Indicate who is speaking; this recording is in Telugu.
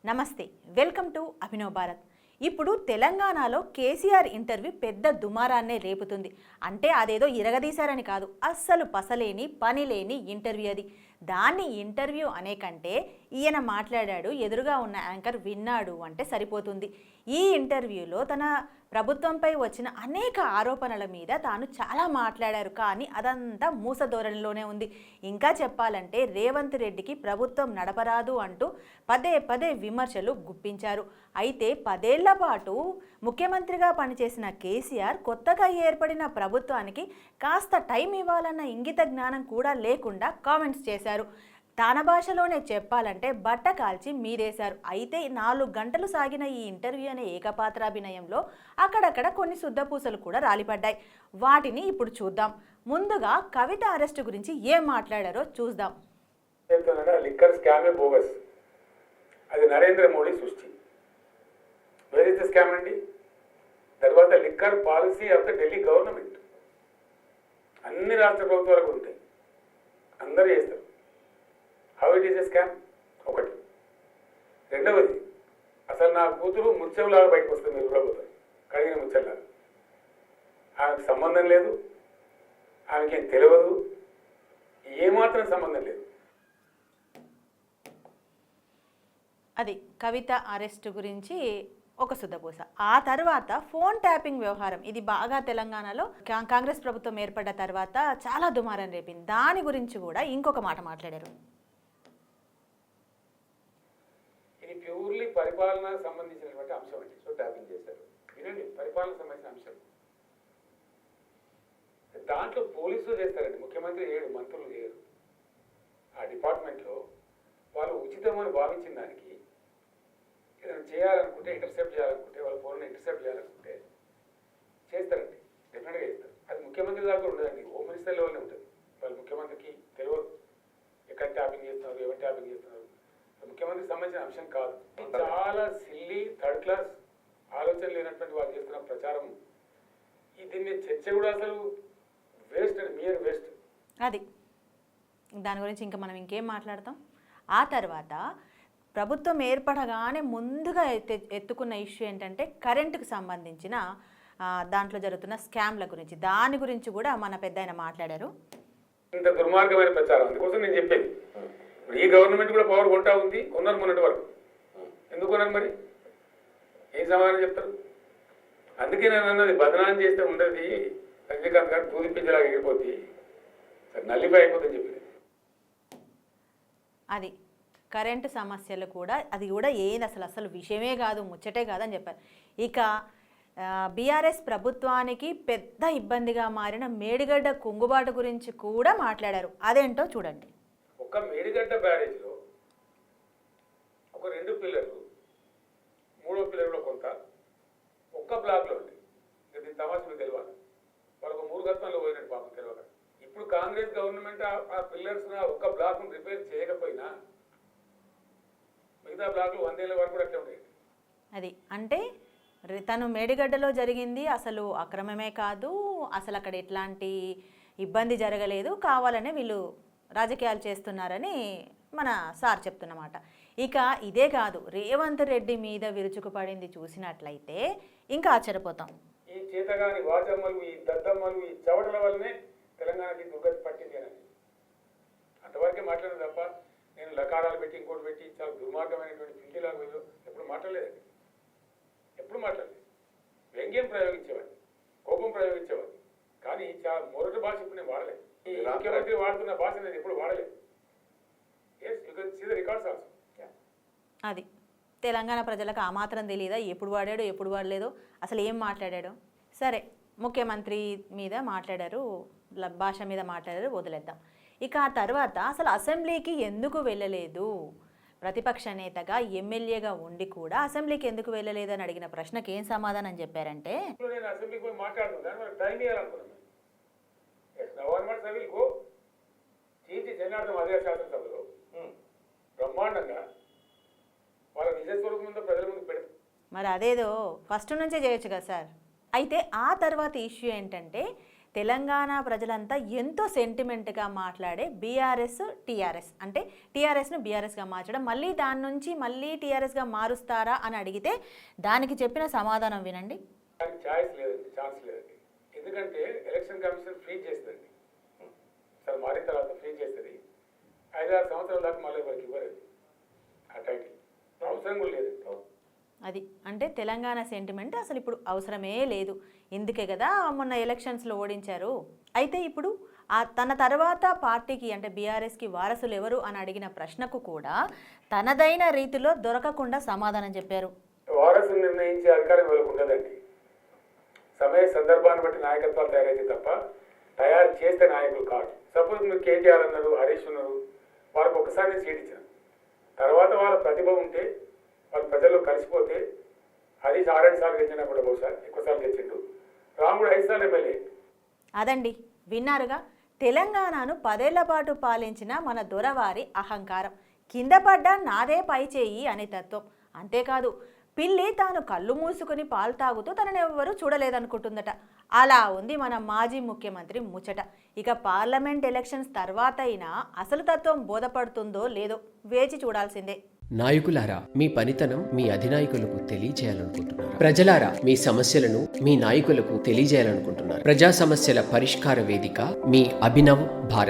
Speaker 1: నమస్తే, వెల్కమ్ టు అభినవ్ భారత్. ఇప్పుడు తెలంగాణలో కేసీఆర్ ఇంటర్వ్యూ పెద్ద దుమారాన్నే రేపుతుంది. అంటే అదేదో ఇరగదీశారని కాదు, అస్సలు పసలేని పని లేని ఇంటర్వ్యూ అది. దాన్ని ఇంటర్వ్యూ అనే కంటే ఈయన మాట్లాడాడు, ఎదురుగా ఉన్న యాంకర్ విన్నాడు అంటే సరిపోతుంది. ఈ ఇంటర్వ్యూలో తన ప్రభుత్వంపై వచ్చిన అనేక ఆరోపణల మీద తాను చాలా మాట్లాడారు, కానీ అదంతా మూస ధోరణిలోనే ఉంది. ఇంకా చెప్పాలంటే రేవంత్ రెడ్డికి ప్రభుత్వం నడపరాదు అంటూ పదే పదే విమర్శలు గుప్పించారు. అయితే 10 ఏళ్ల పాటు ముఖ్యమంత్రిగా పనిచేసిన కేసీఆర్ కొత్తగా ఏర్పడిన ప్రభుత్వానికి కాస్త టైం ఇవ్వాలన్న ఇంగిత జ్ఞానం కూడా లేకుండా కామెంట్స్ చేశారు. తన భాషలోనే చెప్పాలంటే బట్ట కాల్చి మీదేశారు. అయితే 4 గంటలు సాగిన ఈ ఇంటర్వ్యూ అనే ఏకపాత్రాభినయంలో అక్కడక్కడ కొన్ని శుద్ధపూసలు కూడా రాలిపడ్డాయి. వాటిని ఇప్పుడు చూద్దాం. ముందుగా కవిత అరెస్టు గురించి ఏం మాట్లాడారో చూద్దాం.
Speaker 2: లిక్కర్ స్కామే బోగస్, అది నరేంద్ర మోడీ సృష్టి. వేర్ ఇస్ ద స్కామ్ అండి? తర్వాత liquor policy of the Delhi government. అన్ని రాష్ట్ర ప్రభుత్వాలకు ఉంటాయి, అందరూ చేస్తారు. How it is a scam ఒకటి. రెండవది, అసలు నా కూతురు ముత్యంలాగా బయటకు వస్తుంది, మీరు కూడా పోతారు కడిగిన ముత్యంలాగా. ఆమెకు సంబంధం లేదు, ఆమెకేం తెలియదు, ఏమాత్రం సంబంధం లేదు.
Speaker 1: అది కవిత అరెస్టు గురించి ఒక శుద్ధపూస. ఆ తర్వాత ఫోన్ ట్యాపింగ్ వ్యవహారం, ఇది బాగా తెలంగాణలో కాంగ్రెస్ ప్రభుత్వం ఏర్పడ్డ తర్వాత చాలా దుమారం రేపింది. దాని గురించి కూడా ఇంకొక మాట మాట్లాడారు.
Speaker 2: ఇది ప్యూర్లీ పరిపాలనకు సంబంధించినటువంటి అంశం అండి. సో ట్యాపింగ్ చేశారు, వినండి, పరిపాలనకు సంబంధించిన అంశం. దాంట్లో పోలీసులు చేస్తారండి, ముఖ్యమంత్రి చేయడు, మంత్రులు చేయరు. ఆ డిపార్ట్మెంట్లో వాళ్ళు ఉచితమని భావించిన దానికి ఏదైనా చేయాలనుకుంటే, ఇంటర్సెప్ట్ చేయాలనుకుంటే, వాళ్ళ ఫోన్ ఇంటర్సెప్ట్ చేయాలనుకుంటే చేస్తారండి, డెఫినెట్గా చేస్తారు. అది ముఖ్యమంత్రి దాకా ఉండదండి, హోమ్ మినిస్టర్ లెవెల్నే ఉంటుంది. వాళ్ళు ముఖ్యమంత్రికి తెలియదు ఎక్కడ ట్యాపింగ్ చేస్తున్నారు, ఎవరు ట్యాపింగ్ చేస్తున్నారు. ముఖ్యమంత్రికి సంబంధించిన అంశం కాదు. చాలా సిల్లీ థర్డ్ క్లాస్ ఆలోచన లేనటువంటి వాళ్ళు చేస్తున్న ప్రచారం. దీని చర్చ కూడా అసలు వేస్ట్ అండి, మియర్ వేస్ట్.
Speaker 1: అది దాని గురించి ఇంకా మనం ఇంకేం మాట్లాడతాం. ఆ తర్వాత ప్రభుత్వం ఏర్పడగానే ముందుగా ఎత్తుకున్న ఇష్యూ ఏంటంటే కరెంటుకు సంబంధించిన దాంట్లో జరుగుతున్న స్కామ్ల గురించి. దాని గురించి కూడా మన పెద్దాయన మాట్లాడారు.
Speaker 2: ఇంత దుర్మార్గమైన ప్రచారం, అందుకోసం నేను చెప్పేది. ఈ గవర్నమెంట్ కూడా పవర్ కొంటా ఉంది, కొన్నారు మొన్నటి వరకు. ఎందుకు కొన్నారు మరి? ఏం సమాధానం చెప్తారు? అందుకే నేను అన్నది, బదనాం చేస్తే ఉండదు, రజనీకాంత్ గారు తూదిపించేలాగా ఎగిరిపోద్ది, నల్లిపై అయిపోతుందని చెప్పింది.
Speaker 1: అది కరెంటు సమస్యలు కూడా, అది కూడా ఏది అసలు విషయమే కాదు, ముచ్చటే కాదని చెప్పారు. ఇక బీఆర్ఎస్ ప్రభుత్వానికి పెద్ద ఇబ్బందిగా మారిన మేడిగడ్డ కుంగుబాటు గురించి కూడా మాట్లాడారు. అదేంటో చూడండి.
Speaker 2: ఒక మేడిగడ్డ బ్యారేజ్లో ఒక 2 పిల్లర్లు, 3వ పిల్లర్లో కొంత, ఒక్క బ్లాక్లో ఉంది. దీని తమాషా తెలియాలి. వాళ్ళకు 3 గతంలో పోయినట్టు పాపం తెలియదు. ఇప్పుడు కాంగ్రెస్ గవర్నమెంట్ ఆ పిల్లర్స్ ఒక్క బ్లాక్ను రిపేర్ చేయకపోయినా మిగతా బ్లాక్లు 100 ఏళ్ళ వరకు కూడా అట్లే ఉంటాయి.
Speaker 1: అది అంటే తను మేడిగడ్డలో జరిగింది అసలు అక్రమమే కాదు, అసలు అక్కడ ఎట్లాంటి ఇబ్బంది జరగలేదు, కావాలనే వీళ్ళు రాజకీయాలు చేస్తున్నారని మన సార్ చెప్తున్నమాట. ఇక ఇదే కాదు, రేవంత్ రెడ్డి మీద విరుచుకుపడింది చూసినట్లయితే ఇంకా ఆశ్చర్యపోతాం.
Speaker 2: ఈ చేతగాని వాచమ్మలు, ఈ దద్దమ్మలు, ఈ చవటల వల్లనే తెలంగాణకి దుర్గతి పట్టింది అని అంతవరకే మాట్లాడదు తప్ప, నేను లకారాలు పెట్టి ఇంకోటి పెట్టి చాలా దుర్మార్గమైనటువంటి హిందీ లాంగ్వేజ్లో ఎప్పుడు మాట్లాడలేదండి. ఎప్పుడు మాట్లాడలేదు. వ్యంగ్యం ప్రయోగించేవాడిని, కోపం ప్రయోగించేవాడిని, కానీ చాలా మొరటి భాష ఇప్పుడు నేను వాడలేదు. ఈ ముఖ్యమంత్రి వాడుతున్న భాష నేను ఎప్పుడు వాడలేదు. Yes, you can see the records also.
Speaker 1: అది తెలంగాణ ప్రజలకు ఆ మాత్రం తెలియదా ఎప్పుడు వాడాడో ఎప్పుడు వాడలేదో, అసలు ఏం మాట్లాడాడో. సరే, ముఖ్యమంత్రి మీద మాట్లాడారు, భాష మీద మాట్లాడారు, వదిలేద్దాం. ఇక ఆ తర్వాత అసలు అసెంబ్లీకి ఎందుకు వెళ్ళలేదు, ప్రతిపక్ష నేతగా ఎమ్మెల్యేగా ఉండి కూడా అసెంబ్లీకి ఎందుకు వెళ్ళలేదని అడిగిన ప్రశ్నకి ఏం సమాధానం చెప్పారంటే,
Speaker 2: నేను అసెంబ్లీకి పోయి మాట్లాడుతున్నాను, టైం ఇవ్వాలనుకున్నాను. జనార్దన్ అదే శాసనసభలో బ్రహ్మాండంగా వాళ్ళ నిజస్వరూపం ముందు ప్రజల ముందు పెడతారు.
Speaker 1: మరి అదేదో ఫస్ట్ నుంచే చేయొచ్చు కదా సార్. అయితే ఆ తర్వాత ఇష్యూ ఏంటంటే తెలంగాణ ప్రజలంతా ఎంతో సెంటిమెంట్గా మాట్లాడే బీఆర్ఎస్ టీఆర్ఎస్ అంటే టీఆర్ఎస్ను బీఆర్ఎస్గా మార్చడం, మళ్ళీ దాని నుంచి మళ్ళీ టీఆర్ఎస్గా మారుస్తారా అని అడిగితే దానికి చెప్పిన సమాధానం వినండి.
Speaker 2: దానికి ఛాయిస్ లేదండి, ఛాన్స్ లేదండి. ఎందుకంటే ఎలక్షన్ కమిషన్ ఫ్రీజ్ చేస్తుంది, సార్ మారిన తర్వాత ఫ్రీజ్ చేస్తుంది. 5-6 సంవత్సరాల దాకా మళ్ళీ ఎవరికి ఇవ్వలేదు ఆ టైటిల్, అవసరం కూడా లేదు.
Speaker 1: అది అంటే తెలంగాణ సెంటిమెంట్ అసలు ఇప్పుడు అవసరమే లేదు, ఇందుకే కదా మొన్న ఎలక్షన్స్లో ఓడించారు. అయితే ఇప్పుడు తన తర్వాత పార్టీకి అంటే బీఆర్ఎస్కి వారసులు ఎవరు అని అడిగిన ప్రశ్నకు కూడా తనదైన రీతిలో దొరకకుండా సమాధానం చెప్పారు.
Speaker 2: వారసులు నిర్ణయించే అధికారం ఎవరికి ఉండదండి. సమయ సందర్భాన్ని బట్టి నాయకత్వాలు తయారైతే తప్ప తయారు చేస్తే నాయకులు కాదు. సపోజ్ మీరు కేటీఆర్ అన్నారు, హరీష్ ఉన్నారు, వాళ్ళకి ఒక్కసారి సీట్ ఇచ్చారు. తర్వాత వాళ్ళ ప్రతిభ ఉంటే వాళ్ళు ప్రజల్లో కలిసిపోతే హరీష్ 6 సార్లు గెలిచినప్పుడు బహుశా ఎక్కువసార్లు గెలిచిండు, రాముడు 5 సార్లు ఎమ్మెల్యే.
Speaker 1: అదండి విన్నారుగా, తెలంగాణను 10 ఏళ్ల పాటు పాలించిన మన దొరవారి అహంకారం, కింద పడ్డా నాదే పై చేయి అనే తత్వం. అంతేకాదు పిల్లి తాను కళ్ళు మూసుకుని పాలు తాగుతూ తనని ఎవ్వరూ చూడలేదనుకుంటుందట. అలా ఉంది మన మాజీ ముఖ్యమంత్రి ముచ్చట. ఇక పార్లమెంట్ ఎలక్షన్స్ తర్వాత అయినా అసలు తత్వం బోధపడుతుందో లేదో వేచి చూడాల్సిందే.
Speaker 3: నాయకులారా, మీ పనితనం మీ అధినాయకులకు తెలియజేయాలనుకుంటున్నారు. ప్రజలారా, మీ సమస్యలను మీ నాయకులకు తెలియజేయాలనుకుంటున్నారు. ప్రజా సమస్యల పరిష్కార వేదిక మీ అభినవ్ భారత్.